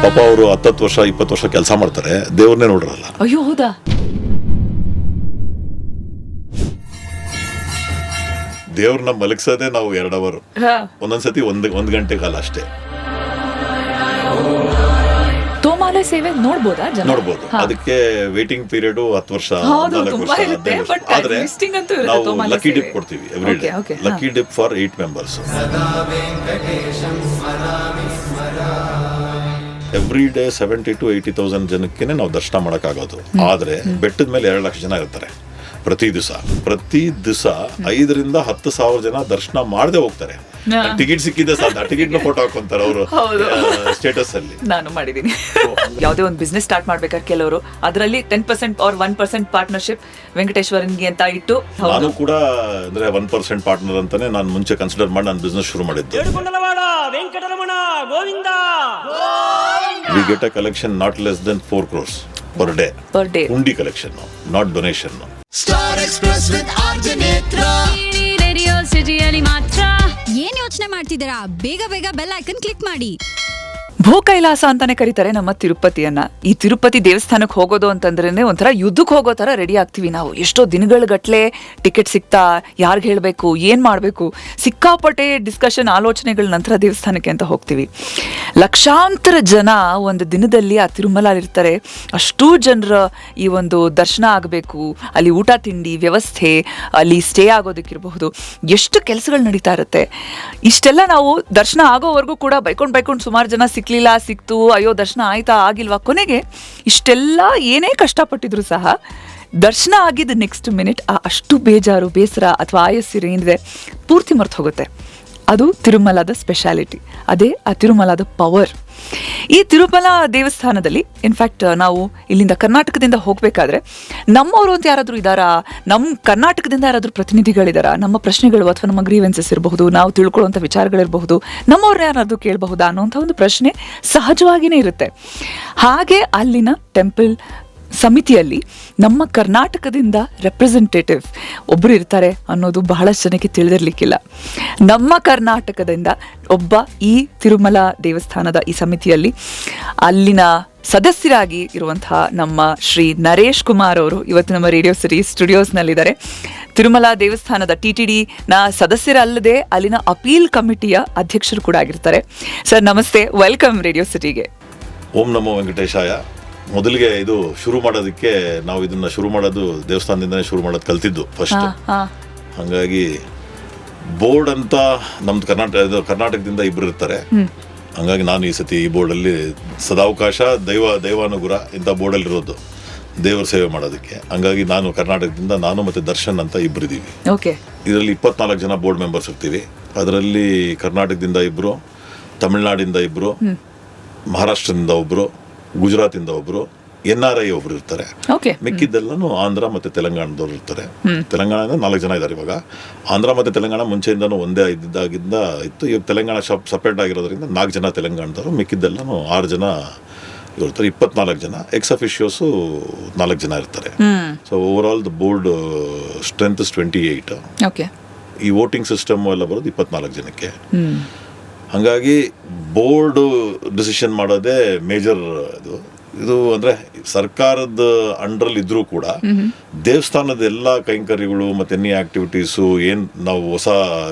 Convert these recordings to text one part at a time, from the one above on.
ಪಾಪ ಅವರು 10 ವರ್ಷ 20 ವರ್ಷ ಕೆಲಸ ಮಾಡ್ತಾರೆ, ದೇವ್ರನ್ನೇ ನೋಡಿರಲ್ಲ. ಅಯ್ಯೋ ಹೌದಾ? ದೇವ್ರನ್ನ ಮಲಗಿಸೋದೇ ನಾವು 2 ಅವರ್, ಒಂದೊಂದ್ಸತಿ ಒಂದು ಗಂಟೆ ಕಾಲ ಅಷ್ಟೇ. ತೋಮಾಲೆ ಸೇವೆ ನೋಡ್ಬೋದಾ ಜನ? ನೋಡ್ಬೋದು. ಅದಕ್ಕೆ ವೇಟಿಂಗ್ ಪೀರಿಯಡ್ 10 ವರ್ಷ, ಹೌದು, 4 ತುಂಬಾ ವರ್ಷ, ಇರುತ್ತೆ. 15 ವರ್ಷ. But ಆದ್ರೆ listing ಅಂತೂ ಇರುತ್ತೆ ನಾವು ತೋಮಾಲೆ ಲಕ್ಕಿ ಡಿಪ್ ಸೇವೆ. ಕೊಡ್ತೀವಿ every day. Okay, lucky drip for 8 members. Every day 70,000 to 80,000 ಜನಕ್ಕೆ ನಾವು ದರ್ಶನ ಮಾಡೋಕ್ಕಾಗೋದು. ಆದ್ರೆ ಬೆಟ್ಟದ ಮೇಲೆ 2 ಲಕ್ಷ ಜನ ಇರ್ತಾರೆ ಪ್ರತಿ ದಿವಸ. 5,000 ರಿಂದ 10,000 ಜನ ದರ್ಶನ ಮಾಡದೆ ಹೋಗ್ತಾರೆ. ಟಿಕೆಟ್ ಸಿಕ್ಕಿದೆ ಸಾಧ್ಯ, ಟಿಕೆಟ್ ನ ಫೋಟೋ ಹಾಕೊಂತಾರೆ ಅವರು ಸ್ಟೇಟಸ್ ಅಲ್ಲಿ. ನಾನು ಮಾಡಿದೀನಿ. ಯಾವುದೇ ಒಂದು ಬಿಸ್ನೆಸ್ ಸ್ಟಾರ್ಟ್ ಮಾಡ್ಬೇಕಾದ್ರೆ ಕೆಲವರು ಅದರಲ್ಲಿ 10% or 1% ಪಾರ್ಟ್ನರ್ಶಿಪ್ ವೆಂಕಟೇಶ್ವರನ್ಗೆ ಅಂತ ಇಟ್ಟು. ನಾನು ಕೂಡ ಅಂದ್ರೆ 1% ಪಾರ್ಟ್ನರ್ ಅಂತಾನೆ ನಾನು ಮುಂಚೆ ಕನ್ಸಿಡರ್ ಮಾಡಿ ನಾನು ಬಿಸ್ನೆಸ್ ಶುರು ಮಾಡಿದ್ದೆ. We get a collection not less than 4 crores per day. Hundi collection, not donation. Star Express with RJ Netra. Radio ಸಿಟಿಯಲ್ಲಿ ಮಾತ್ರ. ಏನ್ ಯೋಚನೆ ಮಾಡ್ತಿದ್ದೀರಾ? ಬೇಗ ಬೇಗ ಬೆಲ್ ಐಕನ್ ಕ್ಲಿಕ್ ಮಾಡಿ. ಭೂ ಕೈಲಾಸ ಅಂತಾನೆ ಕರೀತಾರೆ ನಮ್ಮ ತಿರುಪತಿಯನ್ನ. ಈ ತಿರುಪತಿ ದೇವಸ್ಥಾನಕ್ಕೆ ಹೋಗೋದು ಅಂತಂದ್ರೇನೆ ಒಂಥರ ಯುದ್ಧಕ್ಕೆ ಹೋಗೋ ತರ ರೆಡಿ ಆಗ್ತೀವಿ ನಾವು. ಎಷ್ಟೋ ದಿನಗಳ ಗಟ್ಲೆ ಟಿಕೆಟ್ ಸಿಗ್ತಾ, ಯಾರ್ಗ್ ಹೇಳ್ಬೇಕು, ಏನ್ ಮಾಡ್ಬೇಕು, ಸಿಕ್ಕಾಪಟ್ಟೆ ಡಿಸ್ಕಷನ್, ಆಲೋಚನೆಗಳ ನಂತರ ದೇವಸ್ಥಾನಕ್ಕೆ ಅಂತ ಹೋಗ್ತೀವಿ. ಲಕ್ಷಾಂತರ ಜನ ಒಂದು ದಿನದಲ್ಲಿ ಆ ತಿರುಮಲಲ್ಲಿರ್ತಾರೆ. ಅಷ್ಟೂ ಜನರ ಈ ಒಂದು ದರ್ಶನ ಆಗಬೇಕು, ಅಲ್ಲಿ ಊಟ ತಿಂಡಿ ವ್ಯವಸ್ಥೆ, ಅಲ್ಲಿ ಸ್ಟೇ ಆಗೋದಕ್ಕಿರಬಹುದು, ಎಷ್ಟು ಕೆಲಸಗಳು ನಡೀತಾ ಇರುತ್ತೆ. ಇಷ್ಟೆಲ್ಲ ನಾವು ದರ್ಶನ ಆಗೋವರೆಗೂ ಕೂಡ ಬೈಕೊಂಡು ಸುಮಾರು ಜನ ಸಿಕ್ತು, ಅಯ್ಯೋ ದರ್ಶನ ಆಯ್ತಾ ಆಗಿಲ್ವಾ, ಕೊನೆಗೆ ಇಷ್ಟೆಲ್ಲ ಏನೇ ಕಷ್ಟಪಟ್ಟಿದ್ರು ಸಹ ದರ್ಶನ ಆಗಿದ್ದ ನೆಕ್ಸ್ಟ್ ಮಿನಿಟ್ ಅಷ್ಟು ಬೇಜಾರು, ಬೇಸರ ಅಥವಾ ಆಯಸ್ಸಿರು ಏನಿದೆ ಪೂರ್ತಿ ಮರ್ತು ಹೋಗುತ್ತೆ. ಅದು ತಿರುಮಲದ ಸ್ಪೆಷಾಲಿಟಿ, ಅದೇ ಆ ತಿರುಮಲದ ಪವರ್. ಈ ತಿರುಮಲ ದೇವಸ್ಥಾನದಲ್ಲಿ ಇನ್ಫ್ಯಾಕ್ಟ್ ನಾವು ಇಲ್ಲಿಂದ ಕರ್ನಾಟಕದಿಂದ ಹೋಗಬೇಕಾದ್ರೆ ನಮ್ಮವರು ಅಂತ ಯಾರಾದರೂ ಇದ್ದಾರಾ, ನಮ್ಮ ಕರ್ನಾಟಕದಿಂದ ಯಾರಾದರೂ ಪ್ರತಿನಿಧಿಗಳಿದ್ದಾರಾ, ನಮ್ಮ ಪ್ರಶ್ನೆಗಳು ಅಥವಾ ನಮ್ಮ ಗ್ರೀವೆನ್ಸಸ್ ಇರಬಹುದು, ನಾವು ತಿಳ್ಕೊಳ್ಳುವಂಥ ವಿಚಾರಗಳಿರಬಹುದು, ನಮ್ಮವ್ರನ್ನ ಯಾರಾದರೂ ಕೇಳಬಹುದಾ ಅನ್ನೋಂಥ ಒಂದು ಪ್ರಶ್ನೆ ಸಹಜವಾಗಿಯೇ ಇರುತ್ತೆ. ಹಾಗೆ ಅಲ್ಲಿನ ಟೆಂಪಲ್ ಸಮಿತಿಯಲ್ಲಿ ನಮ್ಮ ಕರ್ನಾಟಕದಿಂದ ರೆಪ್ರೆಸೆಂಟೇಟಿವ್ ಒಬ್ಬರು ಇರ್ತಾರೆ ಅನ್ನೋದು ಬಹಳಷ್ಟು ಜನಕ್ಕೆ ತಿಳಿದಿರಲಿಕ್ಕಿಲ್ಲ. ನಮ್ಮ ಕರ್ನಾಟಕದಿಂದ ಒಬ್ಬ ಈ ತಿರುಮಲ ದೇವಸ್ಥಾನದ ಈ ಸಮಿತಿಯಲ್ಲಿ ಅಲ್ಲಿನ ಸದಸ್ಯರಾಗಿ ಇರುವಂತಹ ನಮ್ಮ ಶ್ರೀ ನರೇಶ್ ಕುಮಾರ್ ಅವರು ಇವತ್ತು ನಮ್ಮ ರೇಡಿಯೋ ಸಿಟಿ ಸ್ಟುಡಿಯೋಸ್ನಲ್ಲಿದ್ದಾರೆ. ತಿರುಮಲ ದೇವಸ್ಥಾನದ TTD ಸದಸ್ಯರಲ್ಲದೆ ಅಲ್ಲಿನ ಅಪೀಲ್ ಕಮಿಟಿಯ ಅಧ್ಯಕ್ಷರು ಕೂಡ ಆಗಿರ್ತಾರೆ. ಸರ್ ನಮಸ್ತೆ, ವೆಲ್ಕಮ್ ರೇಡಿಯೋ ಸಿಟಿಗೆ. ಓಂ ನಮೋ ವೆಂಕಟೇಶಾಯ. ಮೊದಲಿಗೆ ಇದು ಶುರು ಮಾಡೋದಕ್ಕೆ ನಾವು ಇದನ್ನ ಶುರು ಮಾಡೋದು ದೇವಸ್ಥಾನದಿಂದನೇ ಶುರು ಮಾಡೋದು ಕಲ್ತಿದ್ದು ಫಸ್ಟ್. ಹಾಗಾಗಿ ಬೋರ್ಡ್ ಅಂತ ನಮ್ದು ಕರ್ನಾಟಕದಿಂದ ಇಬ್ರು ಇರ್ತಾರೆ. ಹಂಗಾಗಿ ನಾನು ಈ ಸತಿ ಈ ಬೋರ್ಡಲ್ಲಿ ಸದಾವಕಾಶ ದೈವಾನುಗ್ರಹ ಇಂಥ ಬೋರ್ಡಲ್ಲಿರೋದು ದೇವರ ಸೇವೆ ಮಾಡೋದಕ್ಕೆ. ಹಂಗಾಗಿ ನಾನು ಕರ್ನಾಟಕದಿಂದ, ನಾನು ಮತ್ತು ದರ್ಶನ್ ಅಂತ ಇಬ್ಬರಿದ್ದೀವಿ. ಇದರಲ್ಲಿ 24 ಜನ ಬೋರ್ಡ್ ಮೆಂಬರ್ಸ್ ಇರ್ತೀವಿ. ಅದರಲ್ಲಿ ಕರ್ನಾಟಕದಿಂದ 2, ತಮಿಳ್ನಾಡಿಂದ 2, ಮಹಾರಾಷ್ಟ್ರದಿಂದ 1, ಗುಜರಾತಿಂದ 1, NRI ಒಬ್ರು ಇರ್ತಾರೆ. ಮಿಕ್ಕಿದ್ದೆಲ್ಲೂ ಆಂಧ್ರ ಮತ್ತು ತೆಲಂಗಾಣದವ್ರು ಇರ್ತಾರೆ. ತೆಲಂಗಾಣದಿಂದ 4 ಜನ ಇದ್ದಾರೆ ಇವಾಗ. ಆಂಧ್ರ ಮತ್ತು ತೆಲಂಗಾಣ ಮುಂಚೆಯಿಂದನೂ ಒಂದೇ ಇದ್ದಾಗಿಂದ ಇತ್ತು. ಇವಾಗ ತೆಲಂಗಾಣ ಸಪ್ರೇಟ್ ಆಗಿರೋದ್ರಿಂದ 4 ಜನ ತೆಲಂಗಾಣದವರು, ಮಿಕ್ಕಿದ್ದೆಲ್ಲೂ 6 ಜನ ಇರ್ತಾರೆ. 24 ಜನ. ಎಕ್ಸ್ ಅಫಿಷಿಯೋಸು 4 ಜನ ಇರ್ತಾರೆ. So over all the board strength is 28. ಈ ವೋಟಿಂಗ್ ಸಿಸ್ಟಮ್ ಎಲ್ಲ ಬರೋದು 24 ಜನಕ್ಕೆ. ಹಾಗಾಗಿ ಬೋರ್ಡ್ ಡಿಸಿಷನ್ ಮಾಡೋದೇ ಮೇಜರ್. ಇದು ಅಂದರೆ ಸರ್ಕಾರದ ಅಂಡರಲ್ಲಿ ಇದ್ರೂ ಕೂಡ ದೇವಸ್ಥಾನದ ಎಲ್ಲ ಕೈಂಕರ್ಯಗಳು ಮತ್ತು ಎನಿ ಆ್ಯಕ್ಟಿವಿಟೀಸು ಏನು ನಾವು ಹೊಸ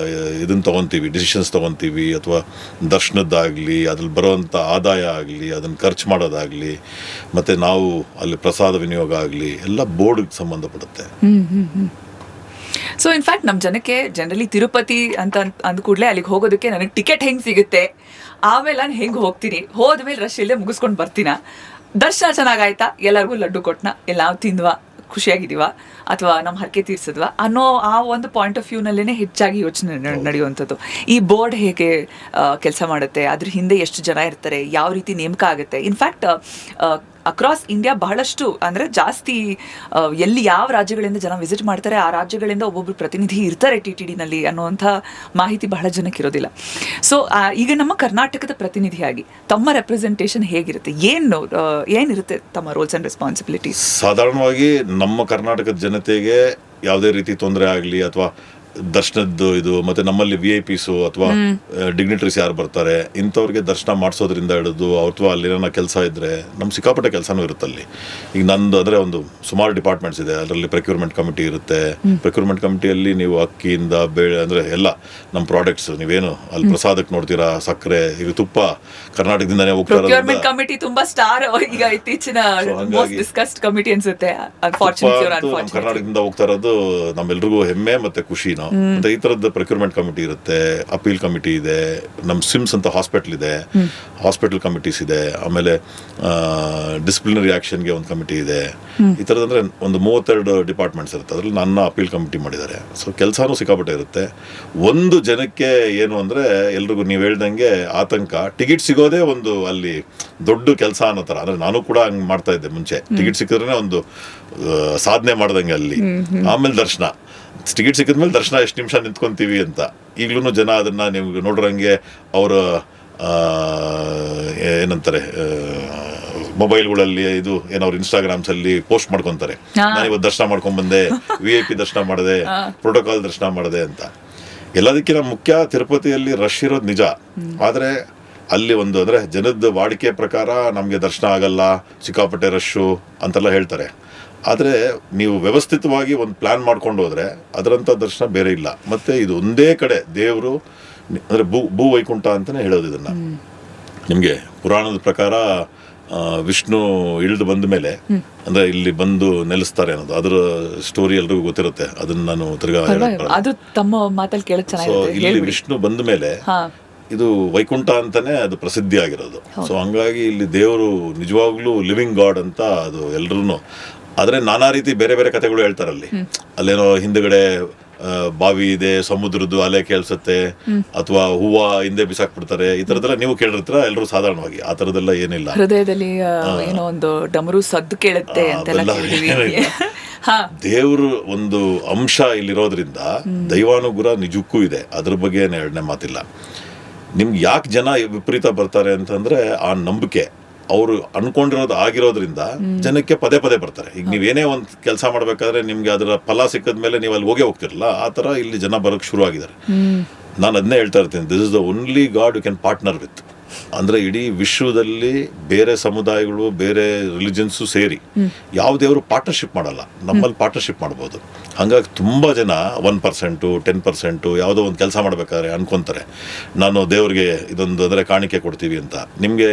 ಇದನ್ನು ತೊಗೊತೀವಿ, ಡಿಸಿಷನ್ಸ್ ತೊಗೊತೀವಿ, ಅಥವಾ ದರ್ಶನದ್ದಾಗಲಿ, ಅದ್ರಲ್ಲಿ ಬರೋವಂಥ ಆದಾಯ ಆಗಲಿ, ಅದನ್ನು ಖರ್ಚು ಮಾಡೋದಾಗಲಿ, ಮತ್ತು ನಾವು ಅಲ್ಲಿ ಪ್ರಸಾದ ವಿನಿಯೋಗ ಆಗಲಿ, ಎಲ್ಲ ಬೋರ್ಡ್ಗೆ ಸಂಬಂಧಪಡುತ್ತೆ. ಸೊ ಇನ್ಫ್ಯಾಕ್ಟ್ ನಮ್ಮ ಜನಕ್ಕೆ ಜನರಲಿ ತಿರುಪತಿ ಅಂತ ಅಂದ ಕೂಡಲೇ ಅಲ್ಲಿಗೆ ಹೋಗೋದಕ್ಕೆ ನನಗೆ ಟಿಕೆಟ್ ಹೆಂಗೆ ಸಿಗುತ್ತೆ, ಆಮೇಲೆ ನಾನು ಹೆಂಗೆ ಹೋಗ್ತೀನಿ, ಹೋದ್ಮೇಲೆ ರಶ್ ಇಲ್ಲದೆ ಮುಗಿಸ್ಕೊಂಡು ಬರ್ತೀನ, ದರ್ಶನ ಚೆನ್ನಾಗಾಯ್ತಾ, ಎಲ್ಲರಿಗೂ ಲಡ್ಡು ಕೊಟ್ಟನ, ಎಲ್ಲ ನಾವು ತಿಂದ್ವಾ, ಖುಷಿಯಾಗಿದ್ದೀವ, ಅಥವಾ ನಮ್ಮ ಹರಕೆ ತೀರ್ಸಿದ್ವಾ ಅನ್ನೋ ಆ ಒಂದು ಪಾಯಿಂಟ್ ಆಫ್ ವ್ಯೂನಲ್ಲೇ ಹೆಚ್ಚಾಗಿ ಯೋಚನೆ ನಡೆಯುವಂಥದ್ದು. ಈ ಬೋರ್ಡ್ ಹೇಗೆ ಕೆಲಸ ಮಾಡುತ್ತೆ, ಅದ್ರ ಹಿಂದೆ ಎಷ್ಟು ಜನ ಇರ್ತಾರೆ, ಯಾವ ರೀತಿ ನೇಮಕ ಆಗುತ್ತೆ. ಇನ್ಫ್ಯಾಕ್ಟ್ ಅಕ್ರಾಸ್ ಇಂಡಿಯಾ ಬಹಳಷ್ಟು ಅಂದರೆ ಜಾಸ್ತಿ ಎಲ್ಲಿ ಯಾವ ರಾಜ್ಯಗಳಿಂದ ಜನ ವಿಸಿಟ್ ಮಾಡ್ತಾರೆ ಆ ರಾಜ್ಯಗಳಿಂದ ಒಬ್ಬೊಬ್ರು ಪ್ರತಿನಿಧಿ ಇರ್ತಾರೆ TTDನಲ್ಲಿ ಅನ್ನುವಂಥ ಮಾಹಿತಿ ಬಹಳ ಜನಕ್ಕೆ ಇರೋದಿಲ್ಲ. ಸೊ ಈಗ ನಮ್ಮ ಕರ್ನಾಟಕದ ಪ್ರತಿನಿಧಿಯಾಗಿ ತಮ್ಮ ರೆಪ್ರೆಸೆಂಟೇಷನ್ ಹೇಗಿರುತ್ತೆ, ಏನಿರುತ್ತೆ ತಮ್ಮ ರೋಲ್ಸ್ ಆ್ಯಂಡ್ ರೆಸ್ಪಾನ್ಸಿಬಿಲಿಟೀಸ್? ಸಾಧಾರಣವಾಗಿ ನಮ್ಮ ಕರ್ನಾಟಕದ ಜನತೆಗೆ ಯಾವುದೇ ರೀತಿ ತೊಂದರೆ ಆಗಲಿ ಅಥವಾ ದರ್ಶನದ್ದು ಇದು ಮತ್ತೆ ನಮ್ಮಲ್ಲಿ VIP ಅಥವಾ ಡಿಗ್ನಿಟರೀಸ್ ಯಾರು ಬರ್ತಾರೆ ಇಂಥವ್ರಿಗೆ ದರ್ಶನ ಮಾಡಿಸೋದ್ರಿಂದ ಹಿಡಿದು ಅಥವಾ ಅಲ್ಲಿ ಏನೋ ಕೆಲಸ ಇದ್ರೆ ನಮ್ಮ ಸಿಕ್ಕಾಪಟ್ಟೆ ಕೆಲಸನೂ ಇರುತ್ತೆ ಅಲ್ಲಿ. ಈಗ ನಂದು ಅಂದರೆ ಒಂದು ಸುಮಾರು ಡಿಪಾರ್ಟ್ಮೆಂಟ್ಸ್ ಇದೆ, ಅದರಲ್ಲಿ ಪ್ರೊಕ್ಯೂರ್ಮೆಂಟ್ ಕಮಿಟಿ ಇರುತ್ತೆ. ಪ್ರೊಕ್ಯೂರ್ಮೆಂಟ್ ಕಮಿಟಿಯಲ್ಲಿ ನೀವು ಅಕ್ಕಿಯಿಂದ ಬೇಳೆ ಅಂದರೆ ಎಲ್ಲ ನಮ್ಮ ಪ್ರಾಡಕ್ಟ್ಸ್ ನೀವೇನು ಅಲ್ಲಿ ಪ್ರಸಾದಕ್ಕೆ ನೋಡ್ತೀರಾ, ಸಕ್ಕರೆ ಈಗ ತುಪ್ಪ ಕರ್ನಾಟಕದಿಂದನೇ ಹೋಗ್ತಾ ಪ್ರೊಕ್ಯೂರ್ಮೆಂಟ್ ಕಮಿಟಿ ತುಂಬಾ ಸ್ಟಾರ್ ಈಗ ಇತ್ತೀಚಿನ ಮೋಸ್ಟ್ ಡಿಸ್ಕಸ್ಡ್ ಕಮಿಟಿ ಅನ್ಸುತ್ತೆ. ನಮ್ಮ ಕರ್ನಾಟಕದಿಂದ ಹೋಗ್ತಾ ಇರೋದು ನಮ್ಮೆಲ್ರಿಗೂ ಹೆಮ್ಮೆ ಮತ್ತೆ ಖುಷಿನೋ. ಮತ್ತೆ ಈ ತರದ ಪ್ರೊಕ್ಯೂರ್ಮೆಂಟ್ ಕಮಿಟಿ ಇರುತ್ತೆ, ಅಪೀಲ್ ಕಮಿಟಿ ಇದೆ, ನಮ್ಮ ಸಿಮ್ಸ್ ಅಂತ ಹಾಸ್ಪಿಟಲ್ ಇದೆ, ಹಾಸ್ಪಿಟಲ್ ಕಮಿಟೀಸ್ ಇದೆ, ಆಮೇಲೆ ಡಿಸಿಪ್ಲಿನರಿ ಆಕ್ಷನ್ಗೆ ಒಂದು ಕಮಿಟಿ ಇದೆ. ಈ ಥರದ್ದು ಅಂದರೆ ಒಂದು 32 ಡಿಪಾರ್ಟ್ಮೆಂಟ್ಸ್ ಇರುತ್ತೆ. ಅದರಲ್ಲಿ ನನ್ನ ಅಪೀಲ್ ಕಮಿಟಿ ಮಾಡಿದ್ದಾರೆ. ಸೊ ಕೆಲಸನೂ ಸಿಕ್ಕಾಪಟ್ಟೆ ಇರುತ್ತೆ. ಒಂದು ಜನಕ್ಕೆ ಏನು ಅಂದರೆ ಎಲ್ರಿಗೂ ನೀವು ಹೇಳ್ದಂಗೆ ಆತಂಕ, ಟಿಕೆಟ್ ಸಿಗೋದೇ ಒಂದು ಅಲ್ಲಿ ದೊಡ್ಡ ಕೆಲಸ ಅನ್ನೋ ಥರ. ಅಂದರೆ ನಾನು ಕೂಡ ಹಂಗೆ ಮಾಡ್ತಾ ಇದ್ದೆ ಮುಂಚೆ, ಟಿಕೆಟ್ ಸಿಕ್ಕಿದ್ರೆ ಒಂದು ಸಾಧನೆ ಮಾಡ್ದಂಗೆ ಅಲ್ಲಿ. ಆಮೇಲೆ ದರ್ಶನ, ಟಿಕೆಟ್ ಸಿಕ್ಕಿದ್ಮೇಲೆ ದರ್ಶನ ಎಷ್ಟು ನಿಮಿಷ ನಿಂತ್ಕೊಂತೀವಿ ಅಂತ. ಈಗಲೂ ಜನ ಅದನ್ನು ನೀವು ನೋಡ್ರಂಗೆ ಅವರ ಏನಂತಾರೆ ಮೊಬೈಲ್ಗಳಲ್ಲಿ ಇದು ಏನವ್ರು ಇನ್ಸ್ಟಾಗ್ರಾಮ್ಸಲ್ಲಿ ಪೋಸ್ಟ್ ಮಾಡ್ಕೊತಾರೆ, ನಾನು ಇವತ್ತು ದರ್ಶನ ಮಾಡ್ಕೊಂಡ್ ಬಂದೆ, VIP ದರ್ಶನ ಮಾಡಿದೆ, ಪ್ರೋಟೋಕಾಲ್ ದರ್ಶನ ಮಾಡಿದೆ ಅಂತ. ಎಲ್ಲದಕ್ಕಿಂತ ಮುಖ್ಯ ತಿರುಪತಿಯಲ್ಲಿ ರಶ್ ಇರೋದು ನಿಜ, ಆದರೆ ಅಲ್ಲಿ ಒಂದು ಅಂದರೆ ಜನದ ವಾಡಿಕೆ ಪ್ರಕಾರ ನಮಗೆ ದರ್ಶನ ಆಗಲ್ಲ, ಸಿಕ್ಕಾಪಟ್ಟೆ ರಶ್ಶು ಅಂತೆಲ್ಲ ಹೇಳ್ತಾರೆ. ಆದರೆ ನೀವು ವ್ಯವಸ್ಥಿತವಾಗಿ ಒಂದು ಪ್ಲ್ಯಾನ್ ಮಾಡ್ಕೊಂಡು ಹೋದರೆ ಅದರಂಥ ದರ್ಶನ ಬೇರೆ ಇಲ್ಲ. ಮತ್ತು ಇದು ಒಂದೇ ಕಡೆ ದೇವರು ಅಂದರೆ ಭೂ ವೈಕುಂಠ ಅಂತಲೇ ಹೇಳೋದು ಇದನ್ನು. ನಿಮಗೆ ಪುರಾಣದ ಪ್ರಕಾರ ವಿಷ್ಣು ಇಳಿದು ಬಂದ ಮೇಲೆ ಅಂದರೆ ಇಲ್ಲಿ ಬಂದು ನೆಲೆಸ್ತಾರೆ ಅನ್ನೋದು ಅದರ ಸ್ಟೋರಿ ಎಲ್ರಿಗೂ ಗೊತ್ತಿರುತ್ತೆ. ಅದನ್ನು ನಾನು ತಿರ್ಗಾ ಅದು ತಮ್ಮ ಮಾತಲ್ಲಿ ಕೇಳೋದು ಚೆನ್ನಾಗಿದೆ. ಇಲ್ಲಿ ವಿಷ್ಣು ಬಂದ ಮೇಲೆ ಇದು ವೈಕುಂಠ ಅಂತಾನೆ ಅದು ಪ್ರಸಿದ್ಧಿ ಆಗಿರೋದು. ಸೊ ಹಂಗಾಗಿ ಇಲ್ಲಿ ದೇವರು ನಿಜವಾಗ್ಲೂ ಲಿವಿಂಗ್ ಗಾಡ್ ಅಂತ ಅದು ಎಲ್ರೂ. ಆದರೆ ನಾನಾ ರೀತಿ ಬೇರೆ ಬೇರೆ ಕಥೆಗಳು ಹೇಳ್ತಾರಲ್ಲಿ. ಅಲ್ಲೇನೋ ಹಿಂದ್ಗಡೆ ಬಾವಿ ಇದೆ, ಸಮುದ್ರದ್ದು ಅಲೆ ಕೇಳಿಸುತ್ತೆ, ಅಥವಾ ಹೂವ ಹಿಂದೆ ಬಿಸಾಕ್ಬಿಡ್ತಾರೆ, ಈ ಥರದ್ದೆಲ್ಲ ನೀವು ಕೇಳಿರ್ತೀರ ಎಲ್ಲರೂ ಸಾಧಾರಣವಾಗಿ. ಆ ಥರದ್ದೆಲ್ಲ ಏನಿಲ್ಲ. ಹೃದಯದಲ್ಲಿ ಏನೋ ಒಂದು ಡಮರು ಸದ್ದು ಕೇಳುತ್ತೆ ಅಂತೆಲ್ಲ ದೇವರು ಒಂದು ಅಂಶ ಇಲ್ಲಿರೋದ್ರಿಂದ ದೈವಾನುಗ್ರಹ ನಿಜಕ್ಕೂ ಇದೆ, ಅದ್ರ ಬಗ್ಗೆ ಎರಡನೇ ಮಾತಿಲ್ಲ. ನಿಮ್ಗೆ ಯಾಕೆ ಜನ ವಿಪರೀತ ಬರ್ತಾರೆ ಅಂತಂದ್ರೆ ಆ ನಂಬಿಕೆ ಅವರು ಅನ್ಕೊಂಡಿರೋದು ಆಗಿರೋದ್ರಿಂದ ಜನಕ್ಕೆ ಪದೇ ಪದೇ ಬರ್ತಾರೆ. ಈಗ ನೀವೇನೇ ಒಂದು ಕೆಲಸ ಮಾಡ್ಬೇಕಾದ್ರೆ ನಿಮ್ಗೆ ಅದರ ಫಲ ಸಿಕ್ಕಿದ್ಮೇಲೆ ನೀವು ಅಲ್ಲಿ ಹೋಗ್ತಿರಲ್ಲ, ಆ ಥರ ಇಲ್ಲಿ ಜನ ಬರೋಕ್ಕೆ ಶುರು ಆಗಿದ್ದಾರೆ. ನಾನು ಅದನ್ನೇ ಹೇಳ್ತಾ ಇರ್ತೀನಿ, this is the only god you can partner with. ಅಂದರೆ ಇಡೀ ವಿಶ್ವದಲ್ಲಿ ಬೇರೆ ಸಮುದಾಯಗಳು ಬೇರೆ ರಿಲಿಜನ್ಸು ಸೇರಿ ಯಾವ ದೇವರು ಪಾರ್ಟ್ನರ್ಶಿಪ್ ಮಾಡಲ್ಲ, ನಮ್ಮಲ್ಲಿ ಪಾರ್ಟ್ನರ್ಶಿಪ್ ಮಾಡ್ಬೋದು. ಹಾಗಾಗಿ ತುಂಬ ಜನ 1%, 10% ಯಾವುದೋ ಒಂದು ಕೆಲಸ ಮಾಡಬೇಕಾದ್ರೆ ಅನ್ಕೊತಾರೆ ನಾನು ದೇವ್ರಿಗೆ ಇದೊಂದು ಅಂದರೆ ಕಾಣಿಕೆ ಕೊಡ್ತೀವಿ ಅಂತ. ನಿಮಗೆ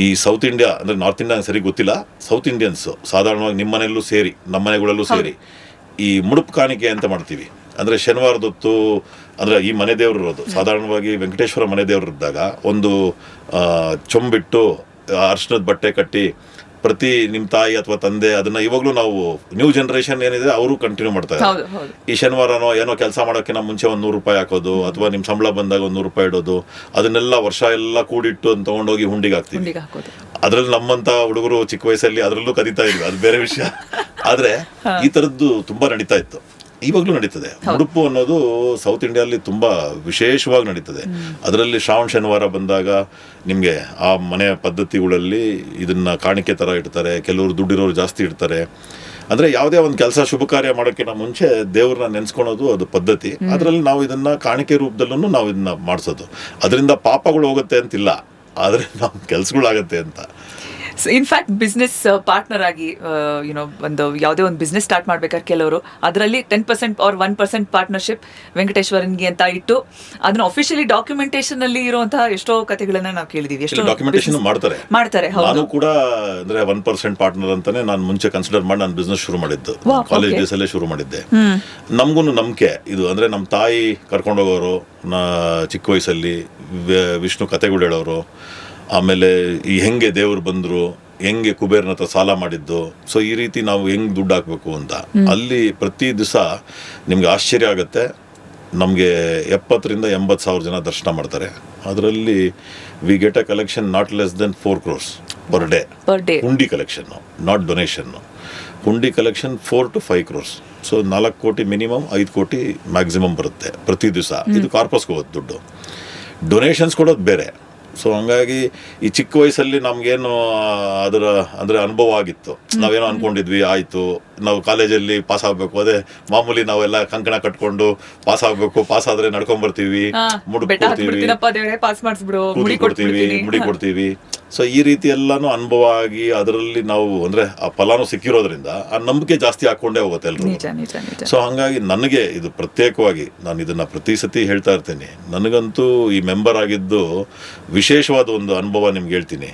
ಈ ಸೌತ್ ಇಂಡಿಯಾ ಅಂದರೆ ನಾರ್ತ್ ಇಂಡಿಯಾ ಸರಿ ಗೊತ್ತಿಲ್ಲ, ಸೌತ್ ಇಂಡಿಯನ್ಸು ಸಾಧಾರಣವಾಗಿ ನಿಮ್ಮ ಮನೆಯಲ್ಲೂ ಸೇರಿ ನಮ್ಮ ಮನೆಗಳಲ್ಲೂ ಸೇರಿ ಈ ಮುಡುಪು ಕಾಣಿಕೆ ಅಂತ ಮಾಡ್ತೀವಿ. ಅಂದರೆ ಶನಿವಾರದೊತ್ತು ಅಂದರೆ ಈ ಮನೆ ದೇವರು ಇರೋದು ಸಾಧಾರಣವಾಗಿ ವೆಂಕಟೇಶ್ವರ ಮನೆ ದೇವರು ಇದ್ದಾಗ ಒಂದು ಚೊಂಬಿಟ್ಟು ಅರ್ಶನದ ಬಟ್ಟೆ ಕಟ್ಟಿ ಪ್ರತಿ ನಿಮ್ಮ ತಾಯಿ ಅಥವಾ ತಂದೆ ಅದನ್ನ ಇವಾಗಲೂ ನಾವು ನ್ಯೂ ಜನರೇಷನ್ ಏನಿದೆ ಅವರು ಕಂಟಿನ್ಯೂ ಮಾಡ್ತಾ ಇದ್ದಾರೆ. ಈ ಶನಿವಾರನೋ ಏನೋ ಕೆಲಸ ಮಾಡೋಕ್ಕಿಂತ ಮುಂಚೆ ಒಂದು 100 ರೂಪಾಯಿ ಹಾಕೋದು, ಅಥವಾ ನಿಮ್ಮ ಸಂಬಳ ಬಂದಾಗ ಒಂದು 100 ರೂಪಾಯಿ ಇಡೋದು, ಅದನ್ನೆಲ್ಲ ವರ್ಷ ಎಲ್ಲ ಕೂಡಿಟ್ಟು ಅಂತ ತೊಗೊಂಡೋಗಿ ಹುಂಡಿಗೆ ಹಾಕ್ತೀವಿ. ಅದ್ರಲ್ಲಿ ನಮ್ಮಂತ ಹುಡುಗರು ಚಿಕ್ಕ ವಯಸ್ಸಲ್ಲಿ ಅದರಲ್ಲೂ ಕದೀತಾ ಇದ್ವಿ, ಅದು ಬೇರೆ ವಿಷಯ. ಆದ್ರೆ ಈ ತರದ್ದು ತುಂಬಾ ನಡೀತಾ ಇತ್ತು, ಇವಾಗಲೂ ನಡೀತದೆ. ಉಡುಪು ಅನ್ನೋದು ಸೌತ್ ಇಂಡಿಯಾದಲ್ಲಿ ತುಂಬ ವಿಶೇಷವಾಗಿ ನಡೀತದೆ. ಅದರಲ್ಲಿ ಶ್ರಾವಣ ಶನಿವಾರ ಬಂದಾಗ ನಿಮಗೆ ಆ ಮನೆಯ ಪದ್ಧತಿಗಳಲ್ಲಿ ಇದನ್ನು ಕಾಣಿಕೆ ಥರ ಇಡ್ತಾರೆ, ಕೆಲವರು ದುಡ್ಡಿರೋರು ಜಾಸ್ತಿ ಇಡ್ತಾರೆ. ಅಂದರೆ ಯಾವುದೇ ಒಂದು ಕೆಲಸ ಶುಭ ಕಾರ್ಯ ಮಾಡೋಕ್ಕಿಂತ ಮುಂಚೆ ದೇವ್ರನ್ನ ನೆನೆಸ್ಕೊಳೋದು ಅದು ಪದ್ಧತಿ. ಅದರಲ್ಲಿ ನಾವು ಇದನ್ನು ಕಾಣಿಕೆ ರೂಪದಲ್ಲೂ ನಾವು ಇದನ್ನು ಮಾಡಿಸೋದು. ಅದರಿಂದ ಪಾಪಗಳು ಹೋಗುತ್ತೆ ಅಂತಿಲ್ಲ, ಆದರೆ ನಮ್ಮ ಕೆಲಸಗಳಾಗತ್ತೆ ಅಂತ. ಇನ್ಫ್ಯಾಕ್ಟ್ ಬಿಸ್ನೆಸ್ ಪಾರ್ಟ್ನರ್ ಆಗಿ ಯುನೋ ಒಂದು ಯಾವುದೇ ಒಂದು ಬಿಸ್ನೆಸ್ ಸ್ಟಾರ್ಟ್ ಮಾಡ್ಬೇಕಾದ್ರೆ ಕೆಲವರು ಅದರಲ್ಲಿ 10% or 1% ಪಾರ್ಟ್ನರ್ಶಿಪ್ ವೆಂಕಟೇಶ್ವರನ್ಗೆ ಅಂತ ಇಟ್ಟು ಅದನ್ನ ಅಫಿಷಿಯಲಿ ಡಾಕ್ಯುಮೆಂಟೇಶನ್ ಅಲ್ಲಿ ಇರುವಂತಹ ಎಷ್ಟೋ ಕಥೆಗಳನ್ನ ನಾವು ಕೇಳಿದೀವಿ. ಎಷ್ಟೋ ಡಾಕ್ಯುಮೆಂಟೇಶನ್ ಮಾಡ್ತಾರೆ. ನಾನು ಕೂಡ ಅಂದ್ರೆ 1% ಪಾರ್ಟ್ನರ್ ಅಂತಾನೆ ನಾನು ಮುಂಚೆ ಕನ್ಸಿಡರ್ ಮಾಡಿ ನಾನು ಬಿಸ್ನೆಸ್ ಶುರು ಮಾಡಿದ್ದು, ಕಾಲೇಜ್ ಡೇಸ್ ಅಲ್ಲೇ ಶುರು ಮಾಡಿದ್ದೆ. ನಮಗೂ ನಂಬಿಕೆ ಇದು, ಅಂದ್ರೆ ನಮ್ಮ ತಾಯಿ ಕರ್ಕೊಂಡು ಹೋಗೋರು ಚಿಕ್ಕ ವಯಸ್ಸಲ್ಲಿ ವಿಷ್ಣು ಕಥೆಗಳು ಹೇಳೋರು, ಆಮೇಲೆ ಈ ಹೆಂಗೆ ದೇವರು ಬಂದರು, ಹೆಂಗೆ ಕುಬೇರನ ಹತ್ರ ಸಾಲ ಮಾಡಿದ್ದು, ಸೊ ಈ ರೀತಿ ನಾವು ಹೆಂಗೆ ದುಡ್ಡು ಹಾಕಬೇಕು ಅಂತ. ಅಲ್ಲಿ ಪ್ರತಿ ದಿವಸ ನಿಮ್ಗೆ ಆಶ್ಚರ್ಯ ಆಗುತ್ತೆ, ನಮಗೆ 70,000 to 80,000 ಜನ ದರ್ಶನ ಮಾಡ್ತಾರೆ. ಅದರಲ್ಲಿ we get a collection not less than 4 crores per day. ಹುಂಡಿ ಕಲೆಕ್ಷನ್ನು, ನಾಟ್ ಡೊನೇಷನ್ನು. ಹುಂಡಿ ಕಲೆಕ್ಷನ್ 4 to 5 crores. ಸೊ 4 ಕೋಟಿ ಮಿನಿಮಮ್, 5 ಕೋಟಿ ಮ್ಯಾಕ್ಸಿಮಮ್ ಬರುತ್ತೆ ಪ್ರತಿ ದಿವಸ. ಇದು ಕಾರ್ಪಸ್ಗೆ ಹೋಗೋದು ದುಡ್ಡು, ಡೊನೇಷನ್ಸ್ ಕೊಡೋದು ಬೇರೆ. ಸೊ ಹಂಗಾಗಿ ಈ ಚಿಕ್ಕ ವಯಸ್ಸಲ್ಲಿ ನಮಗೇನು ಅದರ ಅಂದರೆ ಅನುಭವ ಆಗಿತ್ತು, ನಾವೇನೋ ಅಂದ್ಕೊಂಡಿದ್ವಿ ಆಯಿತು, ನಾವು ಕಾಲೇಜಲ್ಲಿ ಪಾಸ್ ಆಗಬೇಕು, ಅದೇ ಮಾಮೂಲಿ ನಾವೆಲ್ಲ ಕಂಕಣ ಕಟ್ಕೊಂಡು ಪಾಸ್ ಆಗಬೇಕು, ಪಾಸ್ ಆದ್ರೆ ನಡ್ಕೊಂಡ್ ಬರ್ತೀವಿ, ಮುಡುಕ್ ಕೊಡ್ತೀವಿ, ಪಾಸ್ ಮಾಡಿಸ್ಬಿಡು, ಕೂದಲು ಕೊಡ್ತೀವಿ, ಮುಡಿ ಕೊಡ್ತೀವಿ. ಸೊ ಈ ರೀತಿ ಎಲ್ಲಾನು ಅನುಭವ ಆಗಿ ಅದರಲ್ಲಿ ನಾವು ಅಂದ್ರೆ ಆ ಫಲಾನು ಸಿಕ್ಕಿರೋದ್ರಿಂದ ಆ ನಂಬಿಕೆ ಜಾಸ್ತಿ ಹಾಕೊಂಡೇ ಹೋಗುತ್ತೆ ಎಲ್ರು. ಸೊ ಹಂಗಾಗಿ ನನಗೆ ಇದು ಪ್ರತ್ಯೇಕವಾಗಿ ನಾನು ಇದನ್ನ ಪ್ರತಿ ಸತಿ ಹೇಳ್ತಾ ಇರ್ತೀನಿ. ನನಗಂತೂ ಈ ಮೆಂಬರ್ ಆಗಿದ್ದು ವಿಶೇಷವಾದ ಒಂದು ಅನುಭವ ನಿಮ್ಗೆ ಹೇಳ್ತೀನಿ.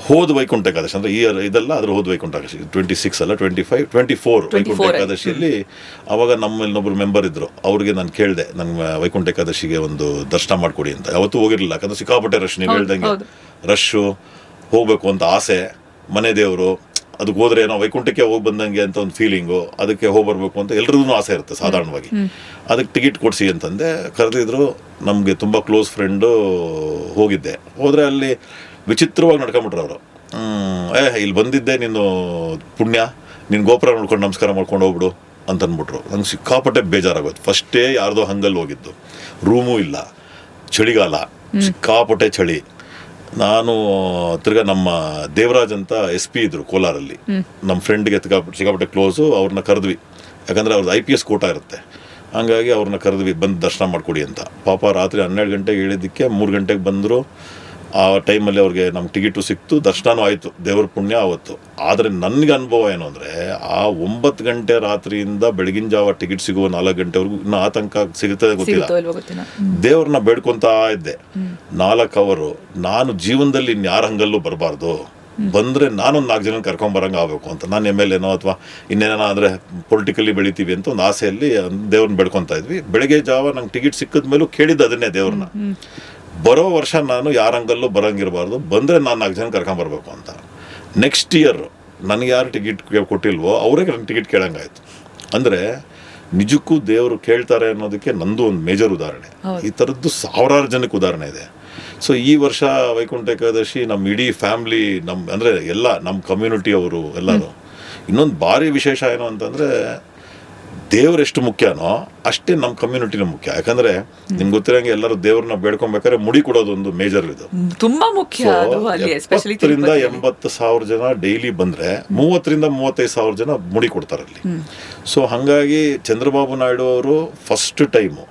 ಹೋದ ವೈಕುಂಠ ಏಕಾದಶಿ ಅಂದ್ರೆ ಇದೆಲ್ಲ ಅದ್ರ ಹೋದ ವೈಕುಂಠ ಏಕಾದಶಿ 26 ಅಲ್ಲ 24 ವೈಕುಂಠ ಏಕಾದಶಿಯಲ್ಲಿ ಅವಾಗ ನಮ್ಮಲ್ಲೊಬ್ರು ಮೆಂಬರ್ ಇದ್ರು. ಅವ್ರಿಗೆ ನಾನು ಕೇಳಿದೆ, ನಂಗೆ ವೈಕುಂಠ ಏಕಾದಶಿಗೆ ಒಂದು ದರ್ಶನ ಮಾಡ್ಕೊಡಿ ಅಂತ. ಯಾವತ್ತೂ ಹೋಗಿರ್ಲಿಲ್ಲ, ಯಾಕಂದ್ರೆ ಸಿಕ್ಕಾಪಟ್ಟೆ ರಶ್, ನೀವು ಹೇಳ್ದಂಗೆ ರಶ್ಶು, ಹೋಗ್ಬೇಕು ಅಂತ ಆಸೆ, ಮನೆ ದೇವರು, ಅದಕ್ಕೆ ಹೋದ್ರೆ ನಾವು ವೈಕುಂಠಕ್ಕೆ ಹೋಗಿ ಬಂದಂಗೆ ಅಂತ ಒಂದು ಫೀಲಿಂಗು, ಅದಕ್ಕೆ ಹೋಗಿ ಬರ್ಬೇಕು ಅಂತ ಎಲ್ರಿಗೂ ಆಸೆ ಇರುತ್ತೆ ಸಾಧಾರಣವಾಗಿ. ಅದಕ್ಕೆ ಟಿಕೆಟ್ ಕೊಡಿಸಿ ಅಂತಂದೆ, ಕರೆದಿದ್ರು. ನಮಗೆ ತುಂಬ ಕ್ಲೋಸ್ ಫ್ರೆಂಡು, ಹೋಗಿದ್ದೆ. ಹೋದರೆ ಅಲ್ಲಿ ವಿಚಿತ್ರವಾಗಿ ನಡ್ಕೊಂಬಿಟ್ರು ಅವರು. ಇಲ್ಲಿ ಬಂದಿದ್ದೆ ನೀನು ಪುಣ್ಯ, ನೀನು ಗೋಪುರ ನೋಡ್ಕೊಂಡು ನಮಸ್ಕಾರ ಮಾಡ್ಕೊಂಡು ಹೋಗ್ಬಿಡು ಅಂತ ಅಂದ್ಬಿಟ್ರು. ನಂಗೆ ಸಿಕ್ಕಾಪಟ್ಟೆ ಬೇಜಾರಾಗೋದು. ಫಸ್ಟೇ ಯಾರ್ದೋ ಹಂಗಲ್ಲಿ ಹೋಗಿದ್ದು, ರೂಮೂ ಇಲ್ಲ, ಚಳಿಗಾಲ, ಸಿಕ್ಕಾಪಟ್ಟೆ ಚಳಿ. ನಾನು ತಿರ್ಗಾ ನಮ್ಮ ದೇವರಾಜ್ ಅಂತ SP ಇದ್ರು ಕೋಲಾರಲ್ಲಿ, ನಮ್ಮ ಫ್ರೆಂಡ್ಗೆ ಸಿಕ್ಕಾಪಟ್ಟೆ ಕ್ಲೋಸು. ಅವ್ರನ್ನ ಕರೆದ್ವಿ, ಯಾಕಂದರೆ ಅವ್ರದ್ದು IPS ಕೋಟಾ ಇರುತ್ತೆ. ಹಂಗಾಗಿ ಅವ್ರನ್ನ ಕರೆದ್ವಿ, ಬಂದು ದರ್ಶನ ಮಾಡಿಕೊಡಿ ಅಂತ. ಪಾಪ ರಾತ್ರಿ 12 ಗಂಟೆಗೆ ಹೇಳಿದ್ದಕ್ಕೆ 3 ಗಂಟೆಗೆ ಬಂದರು. ಆ ಟೈಮಲ್ಲಿ ಅವ್ರಿಗೆ ನಮ್ಗೆ ಟಿಕೆಟು ಸಿಕ್ತು, ದರ್ಶನವೂ ಆಯಿತು, ದೇವ್ರ ಪುಣ್ಯ ಅವತ್ತು. ಆದರೆ ನನಗೆ ಅನುಭವ ಏನು ಅಂದರೆ, ಆ 9 ಗಂಟೆ ರಾತ್ರಿಯಿಂದ ಬೆಳಗಿನ ಜಾವ ಟಿಕೆಟ್ ಸಿಗುವ 4 ಗಂಟೆವರೆಗೂ ಇನ್ನೂ ಆತಂಕ ಸಿಗುತ್ತದೆ ಗೊತ್ತಿಲ್ಲ. ದೇವ್ರನ್ನ ಬೇಡ್ಕೊತಾ ಇದ್ದೆ 4 ಅವರು. ನಾನು ಜೀವನದಲ್ಲಿ ಇನ್ಯಾರ ಹಂಗಲ್ಲೂ ಬರಬಾರ್ದು, ಬಂದರೆ ನಾನೊಂದು 4 ಜನ ಕರ್ಕೊಂಬರಂಗೆ ಆಗಬೇಕು ಅಂತ. ನಾನು MLA ಅಥವಾ ಇನ್ನೇನೋ ಅಂದರೆ ಪೊಲಿಟಿಕಲಿ ಬೆಳಿತೀವಿ ಅಂತ ಒಂದು ಆಸೆಯಲ್ಲಿ ದೇವ್ರನ್ನ ಬೇಡ್ಕೊತಾ ಇದ್ವಿ. ಬೆಳಗ್ಗೆ ಜಾವ ನಂಗೆ ಟಿಕೆಟ್ ಸಿಕ್ಕಿದ ಮೇಲೂ ಕೇಳಿದ್ದು ಅದನ್ನೇ ದೇವ್ರನ್ನ, ಬರೋ ವರ್ಷ ನಾನು ಯಾರಂಗಲ್ಲೂ ಬರೋಂಗಿರಬಾರ್ದು, ಬಂದರೆ ನಾನು 4 ಜನ ಕರ್ಕೊಂಬರ್ಬೇಕು ಅಂತ. ನೆಕ್ಸ್ಟ್ ಇಯರ್ ನನಗೆ ಯಾರು ಟಿಕೆಟ್ ಕೊಟ್ಟಿಲ್ವೋ ಅವರೇ ನನ್ನ ಟಿಕೆಟ್ ಕೇಳಂಗಾಯ್ತು. ಅಂದರೆ ನಿಜಕ್ಕೂ ದೇವರು ಕೇಳ್ತಾರೆ ಅನ್ನೋದಕ್ಕೆ ನಂದು ಒಂದು ಮೇಜರ್ ಉದಾಹರಣೆ. ಈ ಥರದ್ದು ಸಾವಿರಾರು ಜನಕ್ಕೆ ಉದಾಹರಣೆ ಇದೆ. ಸೊ ಈ ವರ್ಷ ವೈಕುಂಠ ಏಕಾದಶಿ ನಮ್ಮ ಇಡೀ ಫ್ಯಾಮ್ಲಿ, ನಮ್ಮ ಅಂದರೆ ಎಲ್ಲ ನಮ್ಮ ಕಮ್ಯುನಿಟಿಯವರು ಎಲ್ಲರೂ. ಇನ್ನೊಂದು ಭಾರಿ ವಿಶೇಷ ಏನು ಅಂತಂದರೆ, ದೇವ್ರು ಎಷ್ಟು ಮುಖ್ಯನೋ ಅಷ್ಟೇ ನಮ್ಮ ಕಮ್ಯುನಿಟಿನೂ ಮುಖ್ಯ. ಯಾಕಂದ್ರೆ ನಿಮ್ಗೆ ಗೊತ್ತಿರಂಗೆ ಎಲ್ಲರೂ ದೇವ್ರನ್ನ ಬೇಡ್ಕೊಬೇಕಾದ್ರೆ ಮುಡಿ ಕೊಡೋದು ಒಂದು ಮೇಜರ್ ಇದು, ತುಂಬಾ ಮುಖ್ಯ. 70,000 ರಿಂದ 80,000 ಜನ ಡೈಲಿ ಬಂದ್ರೆ 30,000 ರಿಂದ 35,000 ಜನ ಮುಡಿ ಕೊಡ್ತಾರಲ್ಲಿ. ಸೊ ಹಂಗಾಗಿ ಚಂದ್ರಬಾಬು ನಾಯ್ಡು ಅವರು ಫಸ್ಟ್ ಟೈಮು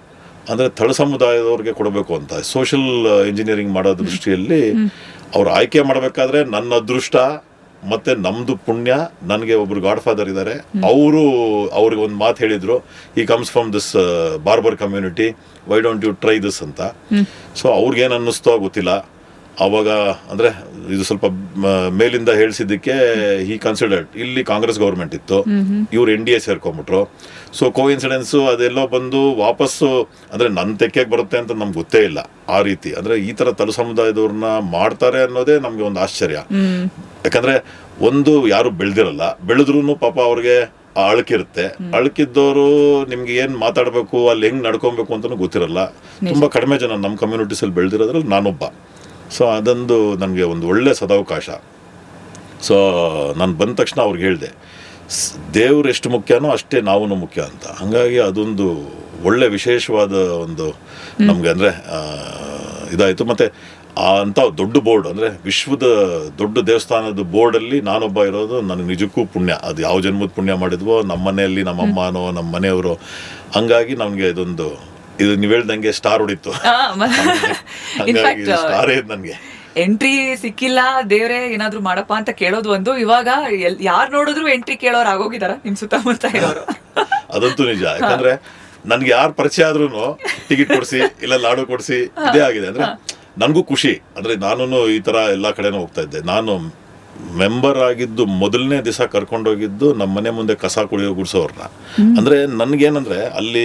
ಅಂದ್ರೆ ತಳ ಸಮುದಾಯದವ್ರಿಗೆ ಕೊಡಬೇಕು ಅಂತ ಸೋಷಿಯಲ್ ಇಂಜಿನಿಯರಿಂಗ್ ಮಾಡೋ ದೃಷ್ಟಿಯಲ್ಲಿ ಅವ್ರು ಆಯ್ಕೆ ಮಾಡಬೇಕಾದ್ರೆ ನನ್ನ ಅದೃಷ್ಟ ಮತ್ತೆ ನಮ್ದು ಪುಣ್ಯ, ನನಗೆ ಒಬ್ರು ಗಾಡ್ ಫಾದರ್ ಇದ್ದಾರೆ, ಅವ್ರಿಗೆ ಒಂದು ಮಾತು ಹೇಳಿದ್ರು, ಈ comes from this barber community, why don't you try this ಅಂತ. ಸೊ ಅವ್ರಿಗೇನು ಅನ್ನಿಸ್ತೋ ಗೊತ್ತಿಲ್ಲ. ಅವಾಗ ಅಂದ್ರೆ ಇದು ಸ್ವಲ್ಪ ಮೇಲಿಂದ ಹೇಳಿಸಿದ್ದಕ್ಕೆ ಹಿ ಕನ್ಸಿಡರ್ಡ್, ಇಲ್ಲಿ ಕಾಂಗ್ರೆಸ್ ಗೌರ್ಮೆಂಟ್ ಇತ್ತು, ಇವ್ರು NDA ಸೇರ್ಕೊಂಡ್ಬಿಟ್ರು. ಸೊ ಕೋಇನ್ಸಿಡೆನ್ಸು ಅದೆಲ್ಲೋ ಬಂದು ವಾಪಸ್ಸು ಅಂದ್ರೆ ನನ್ನ ತೆಕ್ಕೆಗೆ ಬರುತ್ತೆ ಅಂತ ನಮ್ಗೆ ಗೊತ್ತೇ ಇಲ್ಲ. ಆ ರೀತಿ ಅಂದ್ರೆ ಈ ತರ ತಲು ಸಮುದಾಯದವ್ರನ್ನ ಮಾಡ್ತಾರೆ ಅನ್ನೋದೇ ನಮ್ಗೆ ಒಂದು ಆಶ್ಚರ್ಯ. ಯಾಕಂದ್ರೆ ಒಂದು ಯಾರು ಬೆಳೆದಿರಲ್ಲ, ಬೆಳೆದ್ರೂ ಪಾಪ ಅವ್ರಿಗೆ ಅಳಕಿರುತ್ತೆ. ಅಳಕಿದ್ದವರು ನಿಮ್ಗೆ ಏನ್ ಮಾತಾಡ್ಬೇಕು, ಅಲ್ಲಿ ಹೆಂಗ್ ನಡ್ಕೊಬೇಕು ಅಂತಾನು ಗೊತ್ತಿರಲ್ಲ. ತುಂಬಾ ಕಡಿಮೆ ಜನ ನಮ್ಮ ಕಮ್ಯುನಿಟೀಸಲ್ಲಿ ಬೆಳೆದಿರೋದ್ರಲ್ಲಿ ನಾನೊಬ್ಬ. ಸೊ ಅದೊಂದು ನನಗೆ ಒಂದು ಒಳ್ಳೆ ಸದಾವಕಾಶ. ಸೊ ನಾನು ಬಂದ ತಕ್ಷಣ ಅವ್ರಿಗೆ ಹೇಳಿದೆ, ದೇವ್ರು ಎಷ್ಟು ಮುಖ್ಯನೋ ಅಷ್ಟೇ ನಾವು ಮುಖ್ಯ ಅಂತ. ಹಾಗಾಗಿ ಅದೊಂದು ಒಳ್ಳೆ ವಿಶೇಷವಾದ ಒಂದು ನಮಗೆ ಅಂದರೆ ಇದಾಯಿತು. ಮತ್ತು ಅಂಥ ದೊಡ್ಡ ಬೋರ್ಡ್ ಅಂದರೆ ವಿಶ್ವದ ದೊಡ್ಡ ದೇವಸ್ಥಾನದ ಬೋರ್ಡಲ್ಲಿ ನಾನೊಬ್ಬ ಇರೋದು ನನಗೆ ನಿಜಕ್ಕೂ ಪುಣ್ಯ. ಅದು ಯಾವ ಜನ್ಮದ ಪುಣ್ಯ ಮಾಡಿದ್ವೋ, ನಮ್ಮ ಮನೆಯಲ್ಲಿ ನಮ್ಮ ಅಮ್ಮನೋ ನಮ್ಮ ಮನೆಯವರು. ಹಂಗಾಗಿ ನಮಗೆ ಇದು ನೀವು ಹೇಳ್ದಂಗೆ ಸ್ಟಾರ್ ಹೊಡಿತು. ಸ್ಟಾರ್ ನನಗೆ ಎಂಟ್ರಿ ಸಿಕ್ಕಿಲ್ಲ, ದೇವ್ರೆ ಏನಾದ್ರು ಮಾಡಪ್ಪ ಅಂತ ಕೇಳೋದು ಒಂದು. ಇವಾಗ ಯಾರು ನೋಡಿದ್ರು ಎಂಟ್ರಿ ಕೇಳೋರು ಆಗೋಗಿದಾರ ನಿಮ್ ಸುತ್ತಮುತ್ತ ಇರೋರು. ಅದಂತೂ ನಿಜ. ಯಾಕಂದ್ರೆ ನನ್ಗೆ ಯಾರು ಪರಿಚಯ ಆದ್ರೂ ಟಿಕೆಟ್ ಕೊಡಿಸಿ ಇಲ್ಲ ಲಾಡು ಕೊಡಿಸಿ ಇದೇ ಆಗಿದೆ. ಅಂದ್ರೆ ನನಗೂ ಖುಷಿ. ಅಂದ್ರೆ ನಾನು ಈ ತರ ಎಲ್ಲಾ ಕಡೆನೂ ಹೋಗ್ತಾ ಇದ್ದೆ. ನಾನು ಮೆಂಬರ್ ಆಗಿದ್ದು ಮೊದಲನೇ ದಿವಸ ಕರ್ಕೊಂಡೋಗಿದ್ದು ನಮ್ಮ ಮನೆ ಮುಂದೆ ಕಸ ಗುಡಿಸೋರ್ನ. ಅಂದ್ರೆ ನನ್ಗೇನಂದ್ರೆ ಅಲ್ಲಿ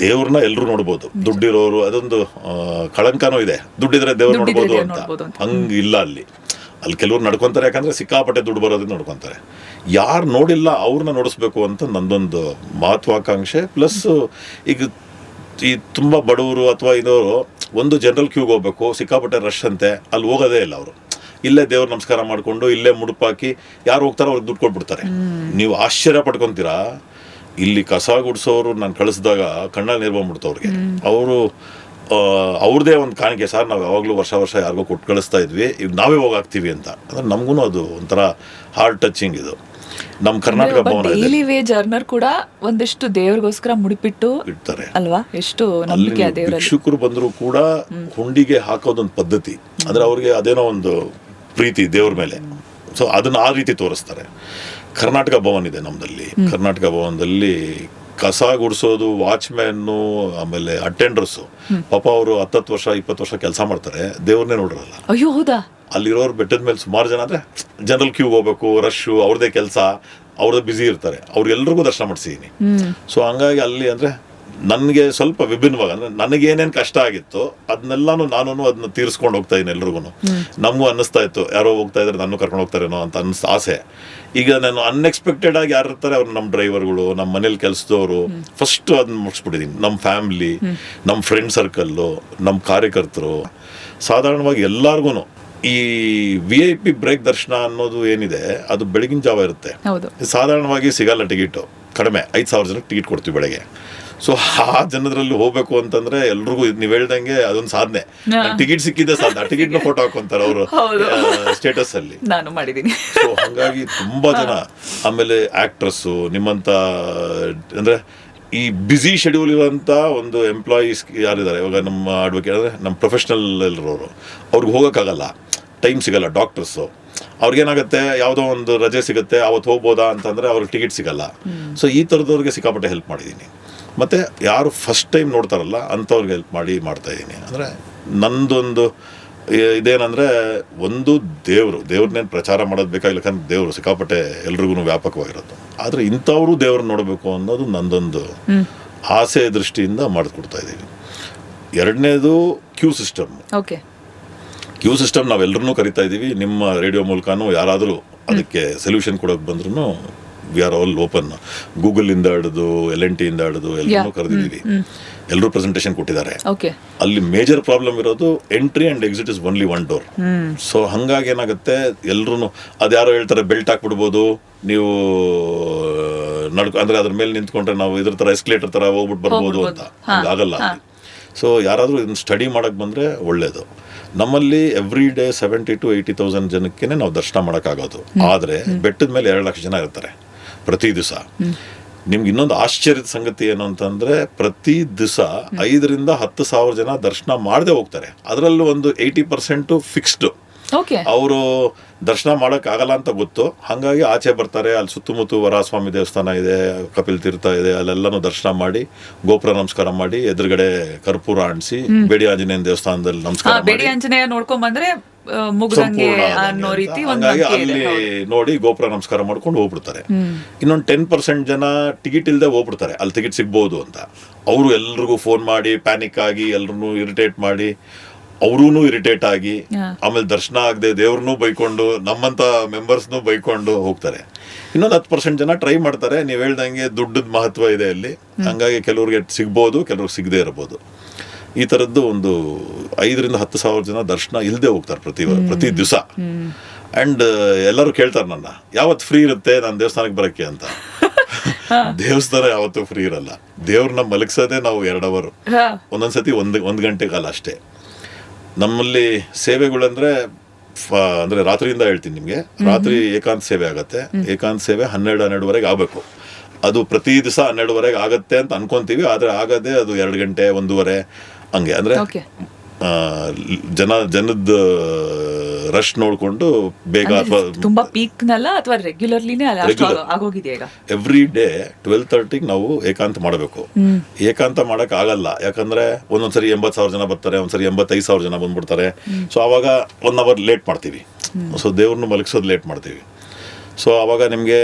ದೇವ್ರನ್ನ ಎಲ್ರು ನೋಡ್ಬೋದು, ದುಡ್ಡಿರೋರು, ಅದೊಂದು ಕಳಂಕನೂ ಇದೆ, ದುಡ್ಡಿದ್ರೆ ದೇವ್ರು ನೋಡ್ಬೋದು ಅಂತ. ಹಂಗಿಲ್ಲ ಅಲ್ಲಿ ಕೆಲವ್ರು ನಡ್ಕೊಂತಾರೆ, ಯಾಕಂದ್ರೆ ಸಿಕ್ಕಾಪಟ್ಟೆ ದುಡ್ಡು ಬರೋದ್ರಿಂದ ನಡ್ಕೊಂತಾರೆ. ಯಾರು ನೋಡಿಲ್ಲ ಅವ್ರನ್ನ ನೋಡಿಸ್ಬೇಕು ಅಂತ ನಂದೊಂದು ಮಹತ್ವಾಕಾಂಕ್ಷೆ. ಪ್ಲಸ್ ಈಗ ಈ ತುಂಬಾ ಬಡವರು ಅಥವಾ ಇದವರು ಒಂದು ಜನರಲ್ ಕ್ಯೂಗೆ ಹೋಗ್ಬೇಕು, ಸಿಕ್ಕಾಪಟ್ಟೆ ರಶ್ ಅಂತೆ, ಅಲ್ಲಿ ಹೋಗೋದೇ ಇಲ್ಲ ಅವರು. ಇಲ್ಲೇ ದೇವ್ರ ನಮಸ್ಕಾರ ಮಾಡ್ಕೊಂಡು ಇಲ್ಲೇ ಮುಡುಪಾಕಿ ಯಾರು ಹೋಗ್ತಾರೋ ಅವ್ರಿಗೆ ದುಡ್ಡು ಕೊಟ್ಬಿಡ್ತಾರೆ. ನೀವು ಆಶ್ಚರ್ಯ ಪಡ್ಕೊಂತೀರಾ. ಇಲ್ಲಿ ಕಸ ಗುಡಿಸೋರು ನಾನು ಕಳಿಸಿದಾಗ ಕಣ್ಣಲ್ಲಿ ನೀರು ಬಂದ್ಬಿಡ್ತು ಅವ್ರಿಗೆ. ಅವರು ಅವ್ರದ್ದೇ ಒಂದು ಕಾಣಿಕೆ, ಸರ್ ನಾವು ಯಾವಾಗಲೂ ವರ್ಷ ಯಾರಿಗೋ ಕೊಟ್ಟು ಕಳಿಸ್ತಾ ಇದ್ವಿ, ಈಗ ನಾವೇ ಹೋಗಾಕ್ತೀವಿ ಅಂತ. ಅಂದ್ರೆ ನಮಗೂ ಅದು ಒಂಥರ ಹಾರ್ಟ್ ಟಚಿಂಗ್ ಇದು. ನಮ್ಮ ಕರ್ನಾಟಕ ಭವನ ಇದೆ, ಡೈಲಿ ವೇಜ್ ಅರ್ನರ್ ಕೂಡ ಒಂದಿಷ್ಟು ದೇವ್ರಿಗೋಸ್ಕರ ಮುಡಿಪಿಟ್ಟು ಇಡ್ತಾರೆ. ಅಲ್ವಾ, ಎಷ್ಟು ಅಲ್ಲಿ ನಂಬಿಕೆ ಆ ದೇವರಲ್ಲಿ. ಭಿಕ್ಷುಕರು ಬಂದರೂ ಕೂಡ ಹುಂಡಿಗೆ ಹಾಕೋದೊಂದು ಪದ್ಧತಿ, ಅಂದ್ರೆ ಅವ್ರಿಗೆ ಅದೇನೋ ಒಂದು ಪ್ರೀತಿ ದೇವ್ರ ಮೇಲೆ, ಸೊ ಅದನ್ನ ಆ ರೀತಿ ತೋರಿಸ್ತಾರೆ. ಕರ್ನಾಟಕ ಭವನ್ ಇದೆ ನಮ್ಮದಲ್ಲಿ. ಕರ್ನಾಟಕ ಭವನದಲ್ಲಿ ಕಸ ಗುಡಿಸೋದು, ವಾಚ್ಮ್ಯಾನು, ಆಮೇಲೆ ಅಟೆಂಡರ್ಸು, ಪಾಪ ಅವರು 10 ವರ್ಷ 20 ವರ್ಷ ಕೆಲಸ ಮಾಡ್ತಾರೆ, ದೇವ್ರನ್ನೇ ನೋಡಿರಲ್ಲ. ಅಯ್ಯೋ ಹೌದಾ. ಅಲ್ಲಿರೋರು ಬೆಟ್ಟದ ಮೇಲೆ ಸುಮಾರು ಜನ ಅಂದರೆ ಜನರಲ್ ಕ್ಯೂಗೆ ಹೋಗ್ಬೇಕು, ರಶ್ಶು, ಅವ್ರದ್ದೇ ಕೆಲಸ, ಅವ್ರದ್ದೇ ಬ್ಯುಸಿ ಇರ್ತಾರೆ, ಅವ್ರಿಗೆಲ್ರಿಗೂ ದರ್ಶನ ಮಾಡಿಸಿದ್ದೀನಿ. ಸೊ ಹಂಗಾಗಿ ಅಲ್ಲಿ ಅಂದರೆ ನನಗೆ ಸ್ವಲ್ಪ ವಿಭಿನ್ನವಾಗಿ, ಅಂದರೆ ನನಗೇನೇನು ಕಷ್ಟ ಆಗಿತ್ತು ಅದನ್ನೆಲ್ಲನೂ ನಾನು ಅದನ್ನ ತೀರಿಸ್ಕೊಂಡು ಹೋಗ್ತಾ ಇದ್ದೀನಿ ಎಲ್ರಿಗೂ. ನಮಗೂ ಅನ್ನಿಸ್ತಾ ಇತ್ತು ಯಾರೋ ಹೋಗ್ತಾ ಇದ್ರೆ ನಾನು ಕರ್ಕೊಂಡು ಹೋಗ್ತಾರೇನೋ ಅಂತ ಆಸೆ. ಈಗ ನಾನು ಅನ್ಎಕ್ಸ್ಪೆಕ್ಟೆಡ್ ಆಗಿ ಯಾರು ಇರ್ತಾರೆ ಅವ್ರು ನಮ್ಮ ಡ್ರೈವರ್ಗಳು, ನಮ್ಮ ಮನೇಲಿ ಕೆಲಸದವರು, ಫಸ್ಟ್ ಅದನ್ನ ಮುಗಿಸ್ಬಿಟ್ಟಿದ್ದೀನಿ. ನಮ್ಮ ಫ್ಯಾಮಿಲಿ, ನಮ್ಮ ಫ್ರೆಂಡ್ ಸರ್ಕಲ್ಲು, ನಮ್ಮ ಕಾರ್ಯಕರ್ತರು, ಸಾಧಾರಣವಾಗಿ ಎಲ್ಲರಿಗೂ ಈ VIP ಬ್ರೇಕ್ ದರ್ಶನ ಅನ್ನೋದು ಏನಿದೆ ಅದು ಬೆಳಗಿನ ಜಾವ ಇರುತ್ತೆ. ಸಾಧಾರಣವಾಗಿ ಸಿಗಲ್ಲ ಟಿಕೆಟು, ಕಡಿಮೆ 5,000 ಜನಕ್ಕೆ ಟಿಕೆಟ್ ಕೊಡ್ತೀವಿ ಬೆಳಗ್ಗೆ. ಸೊ ಆ ಜನರಲ್ಲಿ ಹೋಗ್ಬೇಕು ಅಂತಂದ್ರೆ ಎಲ್ರಿಗೂ ನೀವು ಹೇಳ್ದಂಗೆ ಅದೊಂದು ಸಾಧನೆ. ಟಿಕೆಟ್ ಸಿಕ್ಕಿದೆ ಸಾಧನೆ, ಟಿಕೆಟ್ನ ಫೋಟೋ ಹಾಕೊಂತಾರೆ ಅವರು ಸ್ಟೇಟಸ್ ಅಲ್ಲಿ, ನಾನು ಮಾಡಿದ್ದೀನಿ. ಸೊ ಹಾಗಾಗಿ ತುಂಬಾ ಜನ, ಆಮೇಲೆ ಆಕ್ಟ್ರಸ್ಸು, ನಿಮ್ಮಂತ ಅಂದ್ರೆ ಈ ಬ್ಯುಸಿ ಶೆಡ್ಯೂಲ್ ಇರೋಂಥ ಒಂದು ಎಂಪ್ಲಾಯೀಸ್ ಯಾರಿದ್ದಾರೆ ಇವಾಗ, ನಮ್ಮ ಅಡ್ವೊಕೇಟ್ ಅಂದರೆ ನಮ್ಮ ಪ್ರೊಫೆಷ್ನಲ್ ಇರೋರು, ಅವ್ರಿಗೆ ಹೋಗೋಕ್ಕಾಗಲ್ಲ, ಟೈಮ್ ಸಿಗಲ್ಲ. ಡಾಕ್ಟರ್ಸು ಅವ್ರಿಗೇನಾಗುತ್ತೆ, ಯಾವುದೋ ಒಂದು ರಜೆ ಸಿಗುತ್ತೆ ಅವತ್ತು ಹೋಗ್ಬೋದಾ ಅಂತಂದರೆ ಅವ್ರಿಗೆ ಟಿಕೆಟ್ ಸಿಗಲ್ಲ. ಸೊ ಈ ಥರದವ್ರಿಗೆ ಸಿಕ್ಕಾಪಟ್ಟೆ ಹೆಲ್ಪ್ ಮಾಡಿದ್ದೀನಿ. ಮತ್ತು ಯಾರು ಫಸ್ಟ್ ಟೈಮ್ ನೋಡ್ತಾರಲ್ಲ ಅಂಥವ್ರಿಗೆ ಹೆಲ್ಪ್ ಮಾಡ್ತಾಯಿದ್ದೀನಿ. ಅಂದರೆ ನಂದೊಂದು ಇದೇನಂದರೆ, ಒಂದು ದೇವ್ರನ್ನೇನು ಪ್ರಚಾರ ಮಾಡೋದು ಬೇಕಾಗಿಲ್ಲ, ಯಾಕಂದ್ರೆ ದೇವರು ಸಿಕ್ಕಾಪಟ್ಟೆ ಎಲ್ರಿಗೂ ವ್ಯಾಪಕವಾಗಿರೋದು. ಆದರೆ ಇಂಥವರು ದೇವ್ರನ್ನ ನೋಡಬೇಕು ಅನ್ನೋದು ನಂದೊಂದು ಆಸೆ ದೃಷ್ಟಿಯಿಂದ ಮಾಡಿಕೊಡ್ತಾ ಇದ್ದೀವಿ. ಎರಡನೇದು ಕ್ಯೂ ಸಿಸ್ಟಮ್. ಕ್ಯೂ ಸಿಸ್ಟಮ್ ನಾವೆಲ್ಲರೂ ಕರಿತಾ ಇದ್ದೀವಿ. ನಿಮ್ಮ ರೇಡಿಯೋ ಮೂಲಕನೂ ಯಾರಾದರೂ ಅದಕ್ಕೆ ಸೊಲ್ಯೂಷನ್ ಕೊಡೋಕೆ ಬಂದ್ರೂ ವಿ ಆರ್ ಆಲ್ ಓಪನ್. ಗೂಗಲಿಂದ ಹಿಡಿದು LNT ಇಂದ ಹಿಡಿದು ಎಲ್ಲರೂ ಕರೆದಿದ್ದೀವಿ. ಎಲ್ಲರೂ ಪ್ರೆಸೆಂಟೇಷನ್ ಕೊಟ್ಟಿದ್ದಾರೆ. ಅಲ್ಲಿ ಮೇಜರ್ ಪ್ರಾಬ್ಲಮ್ ಇರೋದು entry and exit is only one door. So ಹಾಗಾಗಿ ಏನಾಗುತ್ತೆ, ಎಲ್ಲರೂ ಅದ್ಯಾರೋ ಹೇಳ್ತಾರೆ ಬೆಲ್ಟ್ ಹಾಕ್ಬಿಡ್ಬೋದು ನೀವು ಅಂದರೆ ಅದ್ರ ಮೇಲೆ ನಿಂತ್ಕೊಂಡ್ರೆ ನಾವು ಇದ್ರ ಥರ ಎಸ್ಕಲೇಟರ್ ಥರ ಹೋಗ್ಬಿಟ್ಟು ಬರ್ಬೋದು ಅಂತ. ಹಂಗಾಗಲ್ಲ. ಸೊ ಯಾರಾದರೂ ಇದನ್ನ ಸ್ಟಡಿ ಮಾಡೋಕ್ಕೆ ಬಂದರೆ ಒಳ್ಳೆಯದು. ನಮ್ಮಲ್ಲಿ ಎವ್ರಿ ಡೇ 70,000 to 80,000 ಜನಕ್ಕೆ ನಾವು ದರ್ಶನ ಮಾಡೋಕ್ಕಾಗೋದು. ಆದರೆ ಬೆಟ್ಟದ ಮೇಲೆ 2 ಲಕ್ಷ ಜನ ಇರ್ತಾರೆ ಪ್ರತಿ ದಿವಸ. ನಿಮ್ಗೆ ಇನ್ನೊಂದು ಆಶ್ಚರ್ಯದ ಸಂಗತಿ ಏನು ಅಂತಂದರೆ, ಪ್ರತಿ ದಿವಸ 5,000 to 10,000 ಜನ ದರ್ಶನ ಮಾಡದೆ ಹೋಗ್ತಾರೆ. ಅದರಲ್ಲೂ ಒಂದು 80% ಫಿಕ್ಸ್ಡು. ಅವರು ದರ್ಶನ ಮಾಡೋಕ್ಕಾಗಲ್ಲ ಅಂತ ಗೊತ್ತು, ಹಾಗಾಗಿ ಆಚೆ ಬರ್ತಾರೆ. ಅಲ್ಲಿ ಸುತ್ತಮುತ್ತ ವರಸ್ವಾಮಿ ದೇವಸ್ಥಾನ ಇದೆ, ಕಪಿಲ್ ತೀರ್ಥ ಇದೆ, ಅಲ್ಲೆಲ್ಲನೂ ದರ್ಶನ ಮಾಡಿ ಗೋಪುರ ನಮಸ್ಕಾರ ಮಾಡಿ ಎದುರುಗಡೆ ಕರ್ಪೂರ ಅಂಟಿಸಿ ಬೇಡಿ ಆಂಜನೇಯನ ದೇವಸ್ಥಾನದಲ್ಲಿ ನಮಸ್ಕಾರ ಮಾಡಿ ಆಂಜನೇಯ ನೋಡ್ಕೊಂಡ್ ಬಂದ್ರೆ ಅನ್ನೋ ರೀತಿ ಅಲ್ಲಿ ನೋಡಿ ಗೋಪುರ ನಮಸ್ಕಾರ ಮಾಡ್ಕೊಂಡು ಹೋಗ್ಬಿಡ್ತಾರೆ. ಇನ್ನೊಂದು 10% ಜನ ಟಿಕೆಟ್ ಇಲ್ಲದೆ ಹೋಗ್ಬಿಡ್ತಾರೆ, ಅಲ್ಲಿ ಟಿಕೆಟ್ ಸಿಗ್ಬೋದು ಅಂತ. ಅವರು ಎಲ್ರಿಗೂ ಫೋನ್ ಮಾಡಿ ಪ್ಯಾನಿಕ್ ಆಗಿ ಎಲ್ರೂ ಇರಿಟೇಟ್ ಮಾಡಿ, ಅವ್ರೂ ಇರಿಟೇಟ್ ಆಗಿ, ಆಮೇಲೆ ದರ್ಶನ ಆಗದೆ ದೇವ್ರನ್ನೂ ಬೈಕೊಂಡು ನಮ್ಮಂತ ಮೆಂಬರ್ಸ್ನೂ ಬೈಕೊಂಡು ಹೋಗ್ತಾರೆ. ಇನ್ನೊಂದು 10% ಜನ ಟ್ರೈ ಮಾಡ್ತಾರೆ. ನೀವು ಹೇಳ್ದಂಗೆ ದುಡ್ಡದ ಮಹತ್ವ ಇದೆ ಅಲ್ಲಿ, ಹಂಗಾಗಿ ಕೆಲವ್ರಿಗೆ ಸಿಗ್ಬೋದು, ಕೆಲವ್ರಿಗೆ ಸಿಗದೆ ಇರ್ಬೋದು. ಈ ಥರದ್ದು ಒಂದು 5,000 to 10,000 ಜನ ದರ್ಶನ ಇಲ್ಲದೆ ಹೋಗ್ತಾರೆ ಪ್ರತಿ ದಿವಸ. ಆ್ಯಂಡ್ ಎಲ್ಲರೂ ಕೇಳ್ತಾರೆ ನನ್ನ, ಯಾವತ್ತು ಫ್ರೀ ಇರುತ್ತೆ ನಾನು ದೇವಸ್ಥಾನಕ್ಕೆ ಬರೋಕ್ಕೆ ಅಂತ. ದೇವಸ್ಥಾನ ಯಾವತ್ತೂ ಫ್ರೀ ಇರಲ್ಲ. ದೇವ್ರನ್ನ ಮಲಗಿಸೋದೇ ನಾವು 2 hour, ಒಂದೊಂದ್ಸತಿ ಒಂದು ಗಂಟೆ ಕಾಲ ಅಷ್ಟೇ. ನಮ್ಮಲ್ಲಿ ಸೇವೆಗಳಂದ್ರೆ ಅಂದರೆ ರಾತ್ರಿಯಿಂದ ಹೇಳ್ತೀನಿ ನಿಮಗೆ, ರಾತ್ರಿ ಏಕಾಂತ ಸೇವೆ ಆಗುತ್ತೆ. ಏಕಾಂತ ಸೇವೆ 12-12ವರೆಗೆ ಆಗಬೇಕು. ಅದು ಪ್ರತಿ ದಿವಸ 12ವರೆಗೆ ಆಗುತ್ತೆ ಅಂತ ಅನ್ಕೊಂತೀವಿ, ಆದರೆ ಆಗದೆ ಅದು 2 ಗಂಟೆ 1:30 ಹಂಗೆ. ಅಂದರೆ ಜನದ ರಶ್ ನೋಡ್ಕೊಂಡು ಬೇಗ, ಅಥವಾ ತುಂಬಾ ಪೀಕ್ ನಲ್ಲ ಅಥವಾ ರೆಗ್ಯುಲರ್ಲಿನೇ ಆಗೋಗಿದೆ. ಎವ್ರಿ ಡೇ 12:30 ನಾವು ಏಕಾಂತ ಮಾಡಬೇಕು. ಏಕಾಂತ ಮಾಡಕ್ ಆಗಲ್ಲ, ಯಾಕಂದ್ರೆ ಒಂದೊಂದ್ಸರಿ 80,000 ಜನ ಬರ್ತಾರೆ, ಒಂದ್ಸರಿ 85,000 ಜನ ಬಂದ್ಬಿಡ್ತಾರೆ. ಸೊ ಅವಾಗ 1 hour ಲೇಟ್ ಮಾಡ್ತೀವಿ. ಸೊ ದೇವ್ರನ್ನ ಮಲಗಿಸೋದು ಲೇಟ್ ಮಾಡ್ತೀವಿ. ಸೊ ಆವಾಗ ನಿಮಗೆ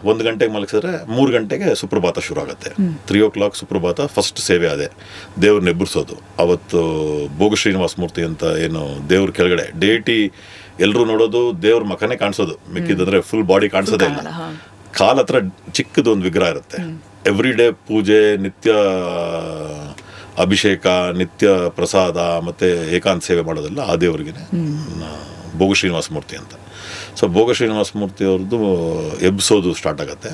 1 ಗಂಟೆಗೆ ಮಲಗಿಸಿದ್ರೆ 3 ಗಂಟೆಗೆ ಸುಪ್ರಭಾತ ಶುರು ಆಗುತ್ತೆ. 3 o'clock ಸುಪ್ರಭಾತ ಫಸ್ಟ್ ಸೇವೆ ಅದೇ, ದೇವ್ರನ್ನ ಎಬ್ಬರಿಸೋದು. ಅವತ್ತು ಭೋಗ ಶ್ರೀನಿವಾಸ ಮೂರ್ತಿ ಅಂತ ಏನು ದೇವ್ರ ಕೆಳಗಡೆ ಡೇಟಿ ಎಲ್ಲರೂ ನೋಡೋದು, ದೇವ್ರ ಮಖನೇ ಕಾಣಿಸೋದು, ಮಿಕ್ಕಿದ್ರೆ ಫುಲ್ ಬಾಡಿ ಕಾಣಿಸೋದೇ ಇಲ್ಲ. ಕಾಲ ಹತ್ರ ಚಿಕ್ಕದು ಒಂದು ವಿಗ್ರಹ ಇರುತ್ತೆ. ಎವ್ರಿ ಡೇ ಪೂಜೆ, ನಿತ್ಯ ಅಭಿಷೇಕ, ನಿತ್ಯ ಪ್ರಸಾದ ಮತ್ತು ಏಕಾಂತ ಸೇವೆ ಮಾಡೋದೆಲ್ಲ ಆ ದೇವ್ರಿಗೇನೆ, ಭೋಗ ಶ್ರೀನಿವಾಸ ಮೂರ್ತಿ ಅಂತ. ಸೊ ಭೋಗ ಶ್ರೀನಿವಾಸ ಮೂರ್ತಿ ಅವ್ರದ್ದು ಎಬ್ಸೋದು ಸ್ಟಾರ್ಟ್ ಆಗುತ್ತೆ.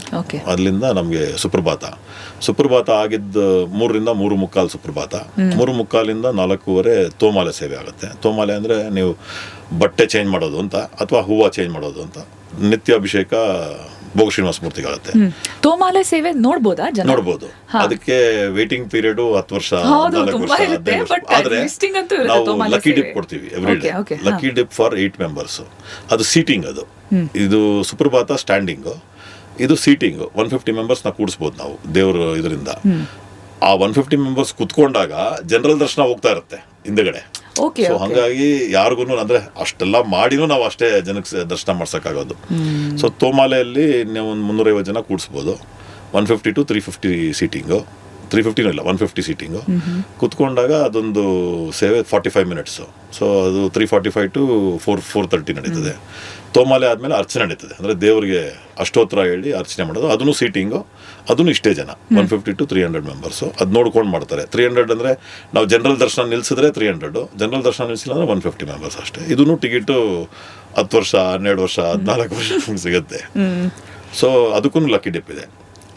ಅಲ್ಲಿಂದ ನಮಗೆ ಸುಪ್ರಭಾತ ಆಗಿದ್ದ 3ರಿಂದ 3:15 ಸುಪ್ರಭಾತ, 3:15ರಿಂದ 4:15 ತೋಮಾಲೆ ಸೇವೆ ಆಗುತ್ತೆ. ತೋಮಾಲೆ ಅಂದರೆ ನೀವು ಬಟ್ಟೆ ಚೇಂಜ್ ಮಾಡೋದು ಅಂತ, ಅಥವಾ ಹೂವು ಚೇಂಜ್ ಮಾಡೋದು ಅಂತ. ನಿತ್ಯ ಅಭಿಷೇಕ ಭೋಗ ಶ್ರೀನಿವಾಸ ಮೂರ್ತಿಗಾಗುತ್ತೆ. ತೋಮಾಲೆ ಸೇವೆ ನೋಡ್ಬೋದಾ ಜನ? ನೋಡ್ಬೋದು. ಅದಕ್ಕೆ ವೇಟಿಂಗ್ ಪೀರಿಯಡ್ 10 ವರ್ಷ, ಹೌದು, 14 ತುಂಬಾ ವರ್ಷ, ಇರುತ್ತೆ, 15 ವರ್ಷ. but ಆದ್ರೆ listing ಅಂತೂ ಇರುತ್ತೆ ನಾವು ತೋಮಾಲೆ ಲಕ್ಕಿ ಡಿಪ್ ಸೇವೆ. ಕೊಡ್ತೀವಿ every day. Okay, lucky drip for 8 members. ಅದು ಸೀಟಿಂಗ್. ಅದು ಇದು ಸುಪ್ರಭಾತ ಸ್ಟ್ಯಾಂಡಿಂಗ್, ಇದು ಸೀಟಿಂಗ್. 150 ಮೆಂಬರ್ಸ್ ನ ಕೂಡಿಸ್ಬೋದು ನಾವು ದೇವ್ರ ಇದರಿಂದ. ಆ 150 ಮೆಂಬರ್ಸ್ ಕುತ್ಕೊಂಡಾಗ ಜನರಲ್ ದರ್ಶನ ಹೋಗ್ತಾ ಇರುತ್ತೆ ಹಿಂದೆಗಡೆ. ಓಕೆ, ಸೊ ಹಂಗಾಗಿ ಯಾರಿಗೂ ಅಂದ್ರೆ ಅಷ್ಟೆಲ್ಲ ಮಾಡಿನೂ ನಾವು ಅಷ್ಟೇ ಜನಕ್ಕೆ ದರ್ಶನ ಮಾಡ್ಸಕ್ಕಾಗೋದು. ಸೊ ತೋಮಾಲೆಯಲ್ಲಿ ನೀವು ಒಂದು 350 ಜನ ಕೂಡಿಸ್ಬೋದು. 150 to 350 ಸೀಟಿಂಗು, 350 ಇಲ್ಲ 150 ಸೀಟಿಂಗು. ಕುತ್ಕೊಂಡಾಗ ಅದೊಂದು ಸೇವೆ 45 ಮಿನಿಟ್ಸು. ಸೊ ಅದು 3:45 to 4:30 ನಡೀತದೆ. ತೋಮಾಲೆ ಆದಮೇಲೆ ಅರ್ಚನೆ ನಡೀತದೆ, ಅಂದರೆ ದೇವರಿಗೆ ಅಷ್ಟೋತ್ತರ ಹೇಳಿ ಅರ್ಚನೆ ಮಾಡೋದು. ಅದನ್ನು ಸೀಟಿಂಗು, ಅದನ್ನು ಇಷ್ಟೇ ಜನ, 150 to 300 ಮೆಂಬರ್ಸು. ಅದು ನೋಡ್ಕೊಂಡು ಮಾಡ್ತಾರೆ. 300 ಅಂದರೆ ನಾವು ಜನರಲ್ ದರ್ಶನ ನಿಲ್ಲಿಸಿದ್ರೆ 300, ಜನರಲ್ ದರ್ಶನ ನಿಲ್ಲಿಸಿಲ್ಲ ಅಂದರೆ 150 ಮೆಂಬರ್ಸ್ ಅಷ್ಟೇ. ಇದೂ ಟಿಕೆಟು 10 ವರ್ಷ, 12 ವರ್ಷ, 14 ವರ್ಷ ಸಿಗುತ್ತೆ. ಸೊ ಅದಕ್ಕೂ ಲಕ್ಕಿ ಡಿಪ್ ಇದೆ.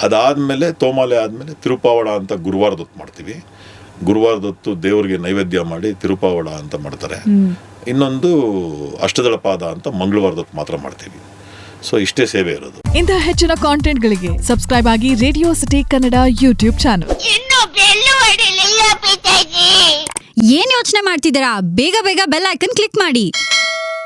ಅದಾದಮೇಲೆ ತೋಮಾಲೆ ಆದಮೇಲೆ ತಿರುಪಾವಡ ಅಂತ ಗುರುವಾರದೊತ್ತು ಮಾಡ್ತೀವಿ. ಗುರುವಾರದೊತ್ತು ದೇವರಿಗೆ ನೈವೇದ್ಯ ಮಾಡಿ ತಿರುಪಾವಡ ಅಂತ ಮಾಡ್ತಾರೆ. ಇನ್ನೊಂದು ಅಷ್ಟದಳ ಪಾದ ಅಂತ ಮಂಗಳವಾರದೊತ್ತು ಮಾತ್ರ ಮಾಡ್ತೀವಿ. ಸೊ ಇಷ್ಟೇ ಸೇವೆ ಇರೋದು. ಇಂತಹ ಹೆಚ್ಚಿನ ಕಾಂಟೆಂಟ್ಗಳಿಗೆ ಸಬ್ಸ್ಕ್ರೈಬ್ ಆಗಿ radio city Kannada YouTube channel. ಏನ್ ಯೋಚನೆ ಮಾಡ್ತಿದ್ದೀರಾ? ಬೇಗ ಬೇಗ ಬೆಲ್ ಐಕನ್ ಕ್ಲಿಕ್ ಮಾಡಿ.